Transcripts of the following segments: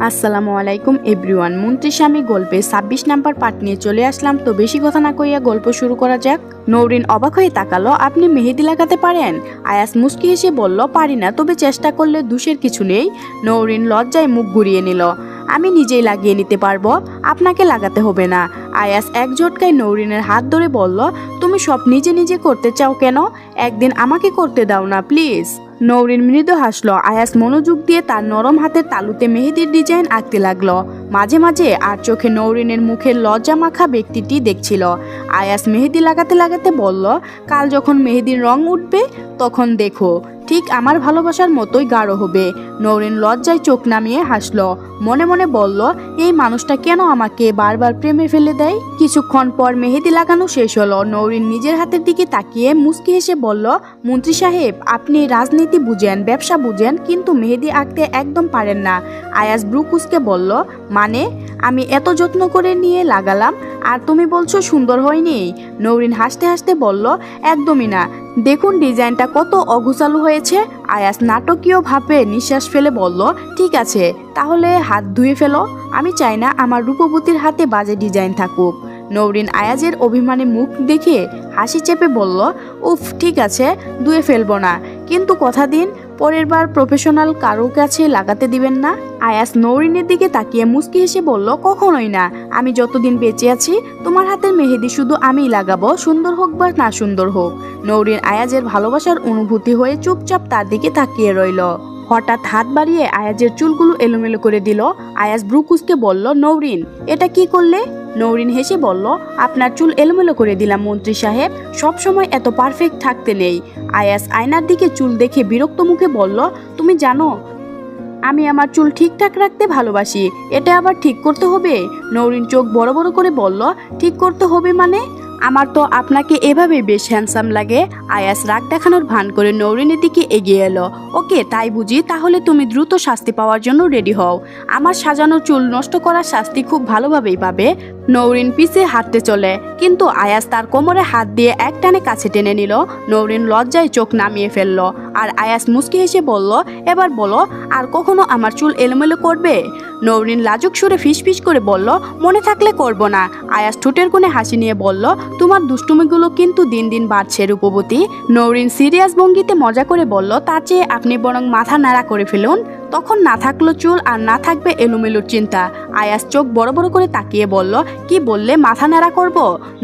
আসসালামু আলাইকুম এভরিওয়ান। মুন্ত্রিস্বামী গল্পে ২৬ নাম্বার পার্ট নিয়ে চলে আসলাম। তো বেশি কথা না কইয়া গল্প শুরু করা যাক। নৌরিন অবাক হয়ে তাকালো, আপনি মেহেদি লাগাতে পারেন? আয়াস মুস্কি হেসে বলল, পারি না, তবে চেষ্টা করলে দোষের কিছু নেই। নৌরিন লজ্জায় মুখ ঘুরিয়ে নিল। আমি নিজেই লাগিয়ে নিতে পারবো, আপনাকে লাগাতে হবে না। আয়াস এক ঝটকায় নৌরিনের হাত ধরে বলল, তুমি সব নিজে নিজে করতে চাও কেন? একদিন আমাকে করতে দাও না প্লিজ। নৌরিন মৃদু হাসলো। আয়াস মনোযোগ দিয়ে তার নরম হাতের তালুতে মেহেদির ডিজাইন আঁকতে লাগলো। মাঝে মাঝে আর চোখে নৌরিনের মুখের লজ্জা মাখা ব্যক্তিটি দেখছিল। আয়াস মেহেদি লাগাতে লাগাতে বলল, কাল যখন মেহেদির রং উঠবে তখন দেখো, ঠিক আমার ভালোবাসার মতোই গাঢ় হবে। নৌরিন লজ্জায় চোখ নামিয়ে হাসলো। মনে মনে বলল, এই মানুষটা কেন আমাকে বারবার প্রেমে ফেলে দেয়। কিছুক্ষণ পর মেহেদি লাগানো শেষ হলো। নৌরিন নিজের হাতের দিকে তাকিয়ে মুচকি হেসে বলল, মন্ত্রী সাহেব, আপনি রাজনীতি বুঝেন, ব্যবসা বুঝেন, কিন্তু মেহেদি আঁকতে একদম পারেন না। আয়াস ব্রুকুসকে বলল, মানে? আমি এত যত্ন করে নিয়ে লাগালাম আর তুমি বলছো সুন্দর হয়নি? নৌরিন হাসতে হাসতে বলল, একদমই না, দেখুন ডিজাইনটা কত অগোছালো হয়েছে। আয়াস নাটকীয় ভাবে নিঃশ্বাস ফেলে বলল, ঠিক আছে, তাহলে হাত ধুয়ে ফেলো। আমি চাই না আমার রূপবতীর হাতে বাজে ডিজাইন থাকুক। নৌরিন আয়াজের অভিমানী মুখ দেখে হাসি চেপে বলল, উফ, ঠিক আছে, ধুয়ে ফেলবো না, কিন্তু কথা দিন পরের বার প্রফেশনাল কারো কাছে লাগাতে দিবেন না। আয়াস নৌরিনের দিকে তাকিয়ে মুচকি হেসে বলল, কখনোই না। আমি যতদিন বেঁচে আছি তোমার হাতের মেহেদি শুধু আমিই লাগাবো, সুন্দর হোক বা না সুন্দর হোক। নৌরিন আয়াজের ভালোবাসার অনুভূতি হয়ে চুপচাপ তার দিকে তাকিয়ে রইল। হঠাৎ হাত বাড়িয়ে আয়াজের চুলগুলো এলোমেলো করে দিল। আয়াস ব্রুকুসকে বলল, নৌরিন, এটা কি করলে? নৌরিন হেসে বলল, আপনার চুল এলোমেলো করে দিলাম মন্ত্রী সাহেব, সবসময় এত পারফেক্ট থাকতে নেই। আয়াস আয়নার দিকে চুল দেখে বিরক্ত মুখে বলল, তুমি জানো আমি আমার চুল ঠিকঠাক রাখতে ভালোবাসি, এটা আবার ঠিক করতে হবে? নৌরিন চোখ বড় বড় করে বলল, ঠিক করতে হবে মানে? আমার তো আপনাকে এভাবে বেশ হ্যান্ডসাম লাগে। আয়াস রাগ দেখানোর ভান করে নৌরিনের দিকে এগিয়ে এলো। ওকে, তাই বুঝি, তাহলে তুমি দ্রুত শাস্তি পাওয়ার জন্য রেডি হও। আমার সাজানো চুল নষ্ট করার শাস্তি খুব ভালোভাবেই পাবে। নৌরিন পিছে হাঁটতে চলে, কিন্তু আয়াস তার কোমরে হাত দিয়ে এক টানে কাছে টেনে নিল। নৌরিন লজ্জায় চোখ নামিয়ে ফেলল। আর আয়াস মুচকি হেসে বলল, এবার বলো, আর কখনো আমার চুল এলোমেলো করবে? নৌরিন লাজুক সুরে ফিসফিস করে বলল, মনে থাকলে করব না। আয়াস ঠোঁটের কোণে হাসি নিয়ে বলল, তোমার দুষ্টুমিগুলো কিন্তু দিন দিন বাড়ছে রূপবতী। নৌরিন সিরিয়াস ভঙ্গিতে মজা করে বলল, তার চেয়ে আপনি বরং মাথা নাড়া করে ফেলুন, তখন না থাকলো চুল আর না থাকবে এলোমেলোর চিন্তা। আয়াস চোখ বড় বড় করে তাকিয়ে বলল, কি বললে, মাথা নাড়া করব?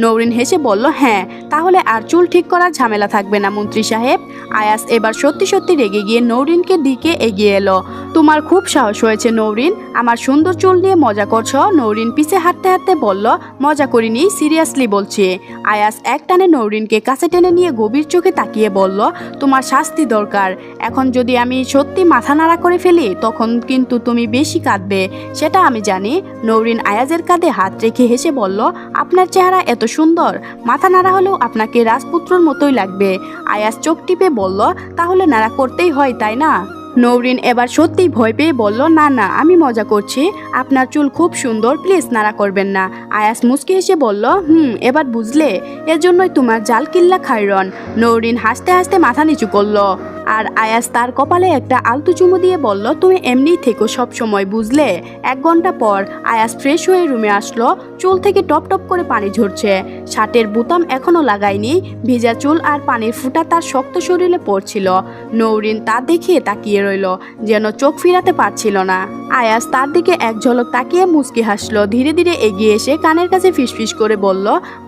নৌরিন হেসে বলল, হ্যাঁ, তাহলে আর চুল ঠিক করার ঝামেলা থাকবে না মন্ত্রী সাহেব। আয়াস এবার সত্যি সত্যি রেগে গিয়ে নৌরিনকে দিকে এগিয়ে এলো। তোমার খুব সাহস হয়েছে নৌরিন, আমার সুন্দর চুল নিয়ে মজা করছো? নৌরিন পিছে হাঁটতে হাঁটতে বলল, মজা করিনি, সিরিয়াসলি বলছি। আয়াস এক টানে নৌরিনকে কাছে টেনে নিয়ে গভীর চোখে তাকিয়ে বলল, তোমার শাস্তি দরকার। এখন যদি আমি সত্যি মাথা নাড়া করে ফেলি তখন কিন্তু তুমি বেশি কাঁদবে, সেটা আমি জানি। নৌরিন আয়াজের কাঁধে হাত রেখে হেসে বলল, আপনার চেহারা এত সুন্দর, মাথা নাড়া হলেও আপনাকে রাজপুত্রর মতোই লাগবে। আয়াস চোখ টিপে বলল, তাহলে নাড়া করতেই হয়, তাই না? নৌরিন এবার সত্যিই ভয় পেয়ে বলল, না না, আমি মজা করছি, আপনার চুল খুব সুন্দর, প্লিজ নাড়া করবেন না। আয়াস মুচকি হেসে বলল, এবার বুঝলে, এজন্যই তোমার জাল কিল্লা খায়রন। নৌরিন হাসতে হাসতে মাথা নিচু করলো। আর আয়াস তার কপালে একটা আলতু চুমু দিয়ে বলল, তুমি এমনিই থেকো সব সময়, বুঝলে? 1 ঘন্টা পর আয়াস ফ্রেশ হয়ে রুমে আসলো। চুল থেকে টপ টপ করে পানি ঝরছে। শার্টের বোতাম এখনো লাগায়নি। ভিজা চুল আর পানির ফুঁটা তার শক্ত শরীরে পড়ছিল। নৌরিন তা দেখে তাকিয়ে রইল, যেন চোখ ফিরাতে পারছিল না। আয়াস তার দিকে এক ঝলক তাকিয়ে মুচকি হাসলো। ধীরে ধীরে এগিয়ে এসে কানের কাছে ফিসফিস করে বলল,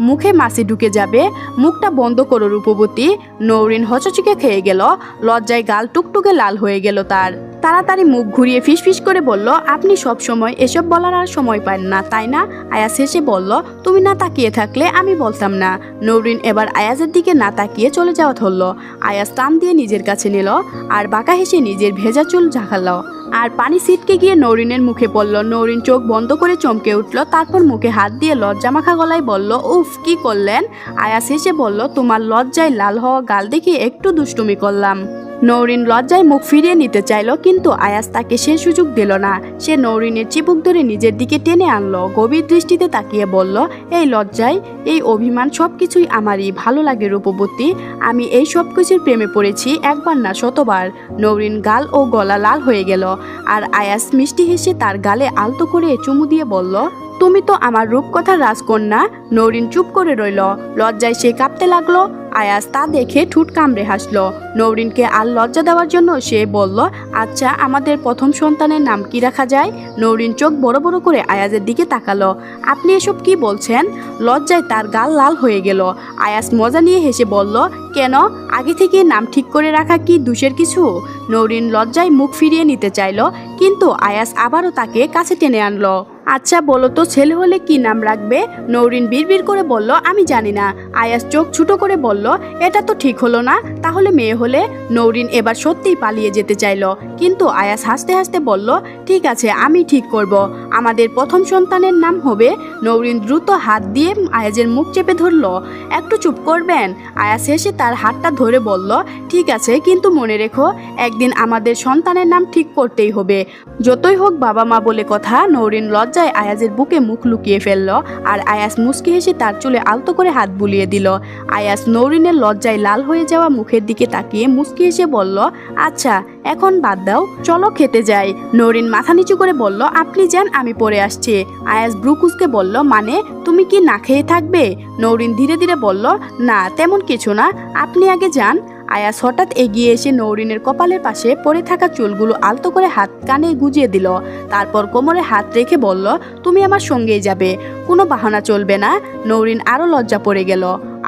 মুখে মাছি ঢুকে যাবে, মুখটা বন্ধ করো রূপবতী। নৌরিন হচচিকে খেয়ে গেল। লজ্জায় গাল টুকটুকে লাল হয়ে গেল তার। তাড়াতাড়ি মুখ ঘুরিয়ে ফিসফিস করে বলল, আপনি সব সময় এসব বলার আর সময় পান না, তাই না? আয়াস হেসে বলল, তুমি না তাকিয়ে থাকলে আমি বলতাম না। নৌরিন এবার আয়াজের দিকে না তাকিয়ে চলে যাওয়া ধরল। আয়াস টান দিয়ে নিজের কাছে নিল আর বাঁকা হেসে নিজের ভেজা চুল ঝাঁকালো আর পানি ছিটকে গিয়ে নৌরিনের মুখে পড়ল। নৌরিন চোখ বন্ধ করে চমকে উঠল, তারপর মুখে হাত দিয়ে লজ্জা মাখা গলায় বলল, উফ, কি করলেন? আয়াস হেসে বলল, তোমার লজ্জায় লাল হওয়া গাল দেখে একটু দুষ্টুমি করলাম। নৌরিন লজ্জায় মুখ ফিরিয়ে নিতে চাইল, কিন্তু আয়াস তাকে সে সুযোগ দিল না। সে নৌরিনের চিবুক ধরে নিজের দিকে টেনে আনলো, গভীর দৃষ্টিতে তাকিয়ে বলল, এই লজ্জায়, এই অভিমান সবকিছুই আমারই। ভালো লাগে রূপবতী, আমি এই সব কিছুর প্রেমে পড়েছি, একবার না শতবার। নৌরিন গাল ও গলা লাল হয়ে গেল, আর আয়াস মিষ্টি হেসে তার গালে আলতো করে চুমু দিয়ে বলল, তুমি তো আমার রূপকথার রাজকন্যা। নৌরিন চুপ করে রইল, লজ্জায় সে কাঁপতে লাগলো। আয়াস তা দেখে ঠোঁট কামড়ে হাসলো। নৌরিনকে আর লজ্জা দেওয়ার জন্য সে বলল, আচ্ছা, আমাদের প্রথম সন্তানের নাম কি রাখা যায়? নৌরিন চোখ বড় বড় করে আয়াজের দিকে তাকালো। আপনি এসব কি বলছেন? লজ্জায় তার গাল লাল হয়ে গেল। আয়াস মজা নিয়ে হেসে বলল, কেন, আগে থেকে নাম ঠিক করে রাখা কি দোষের কিছু? নৌরিন লজ্জায় মুখ ফিরিয়ে নিতে চাইল, কিন্তু আয়াস আবারও তাকে কাছে টেনে আনলো। আচ্ছা বলো তো, ছেলে হলে কি নাম রাখবে? নৌরিন বিড়বিড় করে বলল, আমি জানি না। আয়াস চোখ ছোট করে বলল, এটা তো ঠিক হলো না, তাহলে মেয়ে হলে? নৌরিন এবার সত্যিই পালিয়ে যেতে চাইল, কিন্তু আয়াস হাসতে হাসতে বলল, ঠিক আছে, আমি ঠিক করব, আমাদের প্রথম সন্তানের নাম হবে। নৌরিন দ্রুত হাত দিয়ে আয়াজের মুখ চেপে ধরল। একটু চুপ করবেন? আয়াস হেসে তার হাতটা ধরে বলল, ঠিক আছে, কিন্তু মনে রেখো, একদিন আমাদের সন্তানের নাম ঠিক করতেই হবে, যতই হোক বাবা মা বলে কথা। নৌরিন লজ্জায় আয়াজের বুকে মুখ লুকিয়ে ফেলল, আর আয়াস মুচকি হেসে তার চুলে আলতো করে হাত বুলিয়ে দিল। আয়াস নৌরিনের লজ্জায় লাল হয়ে যাওয়া মুখের দিকে তাকিয়ে মুচকি হেসে বলল, আচ্ছা, এখন বাদ দাও, চলো খেতে যাই। নৌরিন মাথা নিচু করে বলল, আপনি যান, আমি পরে আসছি। আয়াস ব্রুকুসকে বলল, মানে তুমি কি না খেয়ে থাকবে? নৌরিন ধীরে ধীরে বলল, না, তেমন কিছু না, আপনি আগে যান। আয়াস হঠাৎ এগিয়ে এসে নৌরিনের কপালের পাশে পড়ে থাকা চুলগুলো আলতো করে হাত কানে গুজিয়ে দিল। তারপর কোমরে হাত রেখে বলল, তুমি আমার সঙ্গেই যাবে, কোনো বাহানা চলবে না। নৌরিন আরও লজ্জা পড়ে গেল।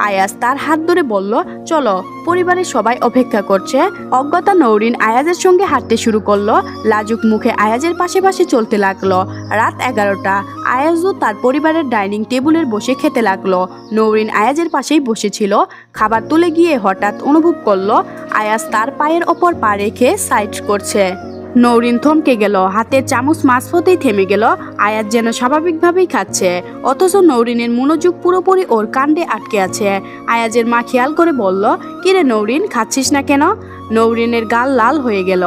আয়াস তার হাত ধরে বলল, চলো, পরিবারের সবাই অপেক্ষা করছে। অজ্ঞাতা নৌরিন আয়াজের সঙ্গে হাঁটতে শুরু করলো, লাজুক মুখে আয়াজের পাশে পাশে চলতে লাগলো। রাত 11টা। আয়াজও তার পরিবারের ডাইনিং টেবিলের বসে খেতে লাগলো। নৌরিন আয়াজের পাশেই বসেছিল। খাবার তুলে গিয়ে হঠাৎ অনুভব করলো আয়াজ তার পায়ের ওপর পা রেখে সাইড করছে। নৌরিন থমকে গেল, হাতের চামচ মাঝপথেই থেমে গেল। আয়াজ যেন স্বাভাবিকভাবেই খাচ্ছে, অথচ নৌরিনের মনোযোগ পুরোপুরি ওর কাণ্ডে আটকে আছে। আয়াজের মা খেয়াল করে বলল, কিরে নৌরিন, খাচ্ছিস না কেন? নৌরিনের গাল লাল হয়ে গেল,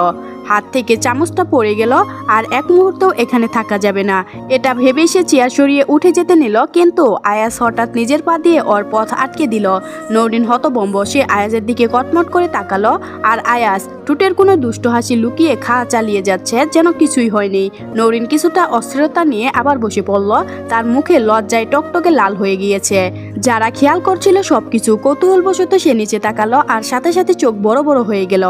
হাত থেকে চামচটা পড়ে গেল। আর এক মুহূর্তও এখানে থাকা যাবে না, এটা ভেবেই সে চেয়ার সরিয়ে উঠে যেতে নিল, কিন্তু আয়াজ হঠাৎ নিজের পা দিয়ে ওর পথ আটকে দিল। নৌরিন হতভম্ব, সে আয়াজের দিকে কটমট করে তাকালো, আর আয়াজ ঠোঁটের কোনো দুষ্ট হাসি লুকিয়ে খাওয়া চালিয়ে যাচ্ছে, যেন কিছুই হয়নি। নৌরিন কিছুটা অস্থিরতা নিয়ে আবার বসে পড়ল, তার মুখে লজ্জায় টকটকে লাল হয়ে গিয়েছে। যারা খেয়াল করছিল সবকিছু, কৌতূহলবশত সে নিচে তাকালো, আর সাথে সাথে চোখ বড় বড় হয়ে গেল।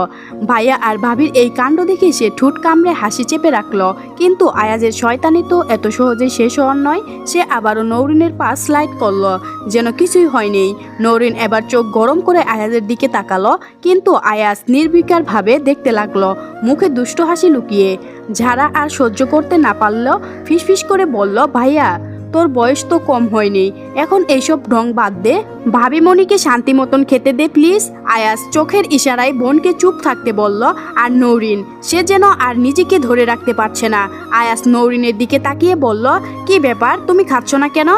ভাইয়া আর ভাবির এই কাণ্ড দেখে সে ঠোঁট কামড়ে হাসি চেপে রাখলো, কিন্তু আয়াজের শয়তানি তো এত সহজে শেষ হওয়ার নয়। সে আবারও নৌরিনের পা স্লাইড করলো, যেন কিছুই হয়নি। নৌরিন এবার চোখ গরম করে আয়াজের দিকে তাকালো, কিন্তু আয়াজ নির্বিকার ভাবে দেখতে লাগলো, মুখে দুষ্ট হাসি লুকিয়ে। যারা আর সহ্য করতে না পারলো ফিসফিস করে বলল, ভাইয়া, তোর বয়স তো কম হয়নি, এখন এইসব ঢং বাদ দে, ভাবি মনিকে শান্তি মতন খেতে দে প্লিজ। আয়াস চোখের ইশারায় বোনকে চুপ থাকতে বলল, আর নৌরিন, সে যেন আর নিজেকে ধরে রাখতে পারছে না। আয়াস নৌরিনের দিকে তাকিয়ে বলল, কি ব্যাপার, তুমি খাচ্ছ না কেন?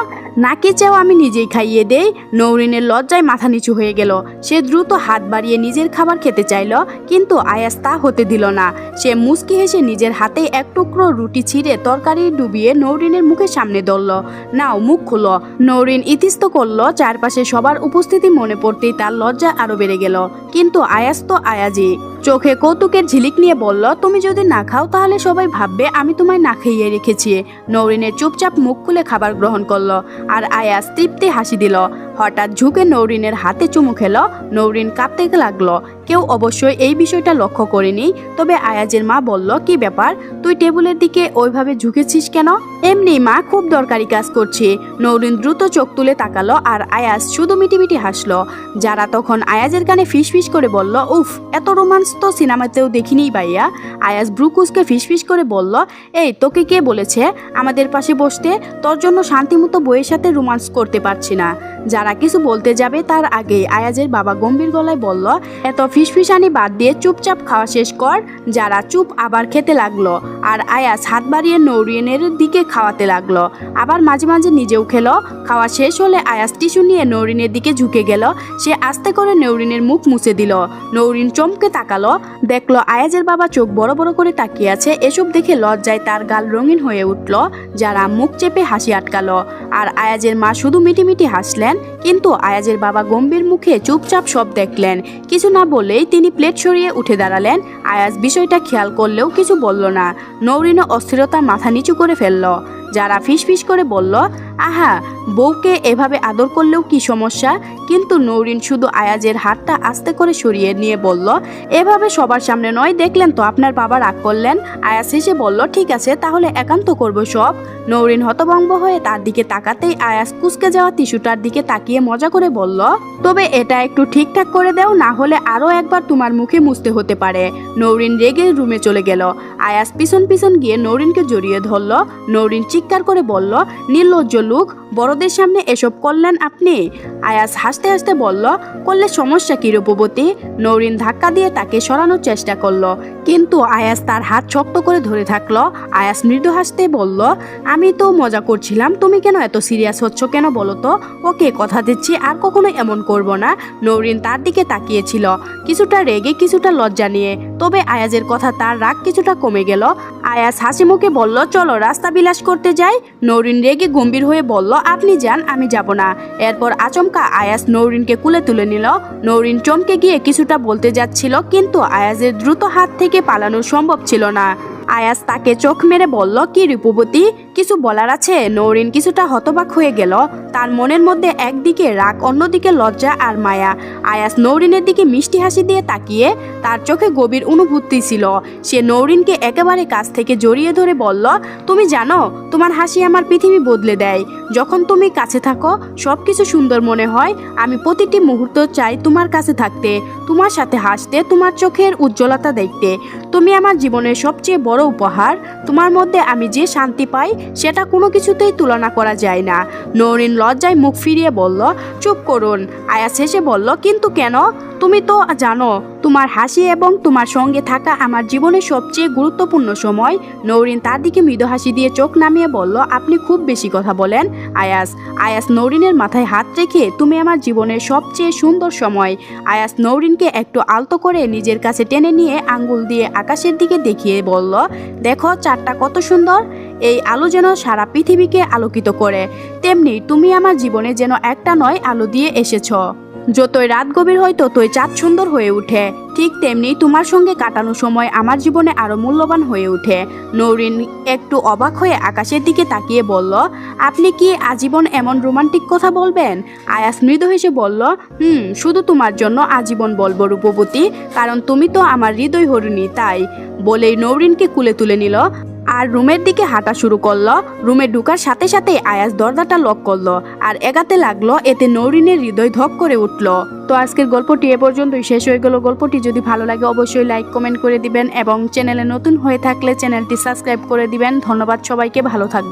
নাকি চাও আমি নিজেই খাইয়ে দেই? নৌরিনের লজ্জায় মাথা নিচু হয়ে গেল। সে দ্রুত হাত বাড়িয়ে নিজের খাবার খেতে চাইল, কিন্তু আয়াস তা হতে দিল না। সে মুচকি হেসে নিজের হাতে এক টুকরো রুটি ছিঁড়ে তরকারি ডুবিয়ে নৌরিনের মুখের সামনে ধরল। নাও, মুখ খুলো। নৌরিন ইতস্ত করল। চারপাশে সবার উপস্থিতি মনে পড়তেই তার লজ্জা আরো বেড়ে গেল, কিন্তু আয়াস তো আয়াজই। চোখে কৌতুকের ঝিলিক নিয়ে বলল, তুমি যদি না খাও তাহলে সবাই ভাববে আমি তোমায় না খাইয়ে রেখেছি। নৌরিনের চুপচাপ মুখ খুলে খাবার গ্রহণ করলো, আর আয়াস তৃপ্তি হাসি দিল। হঠাৎ ঝুঁকে নৌরিনের হাতে চুমু খেল। নৌরিন কাঁপতে লাগলো। কেউ অবশ্যই এই বিষয়টা লক্ষ্য করেনি, তবে আয়াজের মা বলল, কি ব্যাপার, তুই টেবিলের দিকে ওইভাবে ঝুঁকেছিস কেন? এমনি মা, খুব দরকারি কাজ করছি। নৌরিন দ্রুত চোখ তুলে তাকালো, আর আয়াজ শুধু মিটিমিটি হাসলো। যারা তখন আয়াজের কানে ফিসফিস করে বলল, উফ, এত রোমান্স তো সিনেমাতেও দেখিনি ভাইয়া। আয়াজ ব্রুকুসকে ফিসফিস করে বলল, এই, তোকে কে বলেছে আমাদের পাশে বসতে? তোর জন্য শান্তিমতো বইয়ের সাথে রোমান্স করতে পারছি না। যারা কিছু বলতে যাবে তার আগেই আয়াজের বাবা গম্ভীর গলায় বলল, এত ফিসফিসানি বাদ দিয়ে চুপচাপ খাওয়া শেষ কর। যারা চুপ আবার খেতে লাগলো আর আয়াজ হাত বাড়িয়ে নৌরিনের দিকে খাওয়াতে লাগলো। আবার মাঝে মাঝে নিজেও খেলো। খাওয়া শেষ হলে আয়াজ টিস্যু নিয়ে নৌরিনের দিকে ঝুঁকে গেল। সে আস্তে করে নৌরিনের মুখ মুছে দিল। নৌরিন চমকে তাকালো, দেখলো আয়াজের বাবা চোখ বড় বড় করে তাকিয়ে আছে। এসব দেখে লজ্জায় তার গাল রঙিন হয়ে উঠল। যারা মুখ চেপে হাসি আটকালো আর আয়াজের মা শুধু মিটিমিটি হাসলেন। কিন্তু আয়াজের বাবা গম্ভীর মুখে চুপচাপ সব দেখলেন। কিছু না বলেই তিনি প্লেট সরিয়ে উঠে দাঁড়ালেন। আয়াজ বিষয়টা খেয়াল করলেও কিছু বলল না। নৌরিনও অস্থিরতা মাথা নিচু করে ফেলল। যারা ফিসফিস করে বলল, আহা, বউকে এভাবে আদর করলেও কি সমস্যা? কিন্তু নৌরিন শুধু আয়াজের হাতটা আস্তে করে সরিয়ে নিয়ে বলল, এভাবে সবার সামনে নয়, দেখলেন তো আপনার বাবা রাগ করলেন। আয়াজ হেসে বলল, ঠিক আছে, তাহলে একান্ত করব সব। নৌরিন হতভম্ব হয়ে তার দিকে তাকাতেই আয়াজ কুঁচকে যাওয়া টিস্যুটার দিকে তাকিয়ে মজা করে বলল, তবে এটা একটু ঠিকঠাক করে দাও, না হলে আরও একবার তোমার মুখে মুছতে হতে পারে। নৌরিন রেগে রুমে চলে গেল। আয়াজ পিছন পিছন গিয়ে নৌরিনকে জড়িয়ে ধরল। নৌরিন চিৎকার করে বলল, নির্লজ্জ লোক, বড়দের সামনে এসব করলেন আপনি? আয়াজ হাসতে হাসতে বলল, করলে সমস্যা কি রূপবতী? নৌরিন ধাক্কা দিয়ে তাকে সরানোর চেষ্টা করলো, কিন্তু আয়াজ তার হাত শক্ত করে ধরে থাকলো। আয়াজ মৃদু হাসতে বলল, আমি তো মজা করছিলাম, তুমি কেন এত সিরিয়াস হচ্ছ কেন বলো তো? ওকে, কথা দিচ্ছি আর কখনো এমন করব না। নৌরিন তার দিকে তাকিয়েছিল, কিছুটা রেগে কিছুটা লজ্জা নিয়ে। তবে আয়াজের কথা তার রাগ কিছুটা কমে গেল। আয়াজ হাসি মুখে বলল, চলো রাস্তা বিলাস করতে যাই। নৌরিন রেগে গম্ভীর হয়ে বলল, আপনি যান, আমি যাব না। এরপর আচমকা আয়াজ নৌরিনকে কুলে তুলে নিল। নৌরিন চমকে গিয়ে কিছুটা বলতে যাচ্ছিল, কিন্তু আয়াজের দ্রুত হাত থেকে পালানো সম্ভব ছিল না। আয়াজ তাকে চোখ মেরে বলল, কি রূপবতী, কিছু বলার আছে? নৌরিন কিছুটা হতবাক হয়ে গেল। তার মনের মধ্যে একদিকে রাগ, অন্যদিকে লজ্জা আর মায়া। আয়াজ নৌরিনের দিকে মিষ্টি হাসি দিয়ে তাকিয়ে, তার চোখে গভীর অনুভূতি ছিল। সে নৌরিনকে একেবারে কাছ থেকে জড়িয়ে ধরে বলল, তুমি জানো, তোমার হাসি আমার পৃথিবী বদলে দেয়। যখন তুমি কাছে থাকো সব কিছু সুন্দর মনে হয়। আমি প্রতিটি মুহূর্ত চাই তোমার কাছে থাকতে, তোমার সাথে হাসতে, তোমার চোখের উজ্জ্বলতা দেখতে। তুমি আমার জীবনের সবচেয়ে বড় উপহার। তোমার মধ্যে আমি যে শান্তি পাই সেটা কোনো কিছুতেই তুলনা করা যায় না। নৌরিন লজ্জায় মুখ ফিরিয়ে বলল, চুপ করুন। আয়াজ হেসে বলল, কিন্তু কেন? তুমি তো জানো তোমার হাসি এবং তোমার সঙ্গে থাকা আমার জীবনের সবচেয়ে গুরুত্বপূর্ণ সময়। নৌরিন তার দিকে মৃদু হাসি দিয়ে চোখ নামিয়ে বলল, আপনি খুব বেশি কথা বলেন। আয়াজ নৌরিনের মাথায় হাত রেখে, তুমি আমার জীবনের সবচেয়ে সুন্দর সময়। আয়াজ নৌরিনকে একটু আলতো করে নিজের কাছে টেনে নিয়ে আঙ্গুল দিয়ে আকাশের দিকে দেখিয়ে বলল, দেখো চাঁদটা কত সুন্দর। এই আলো যেন সারা পৃথিবীকে আলোকিত করে, তেমনি তুমি আমার জীবনে যেন একটা নয় আলো দিয়ে এসেছ। যতই রাত গভীর হয় ততই চাঁদ সুন্দর হয়ে ওঠে। ঠিক তেমনি তোমার সঙ্গে কাটানো সময় আমার জীবনে আরো মূল্যবান হয়ে ওঠে। নৌরিন একটু অবাক হয়ে আকাশের দিকে তাকিয়ে বলল, আপনি কি আজীবন এমন রোমান্টিক কথা বলবেন? আয়াস মৃদু হেসে বলল, শুধু তোমার জন্য আজীবন বলবো রূপবতী, কারণ তুমি তো আমার হৃদয় হরিণী। তাই বলেই নৌরিনকে কুলে তুলে নিল আর রুমের দিকে হাঁটা শুরু করলো। রুমে ঢুকার সাথে সাথে আয়াস দরজাটা লক করলো আর এগাতে লাগলো। এতে নৌরিনের হৃদয় ধক করে উঠলো। তো আজকের গল্পটি এ পর্যন্তই শেষ হয়ে গেল। গল্পটি যদি ভালো লাগে অবশ্যই লাইক কমেন্ট করে দিবেন এবং চ্যানেলে নতুন হয়ে থাকলে চ্যানেলটি সাবস্ক্রাইব করে দিবেন। ধন্যবাদ সবাইকে, ভালো থাকবেন।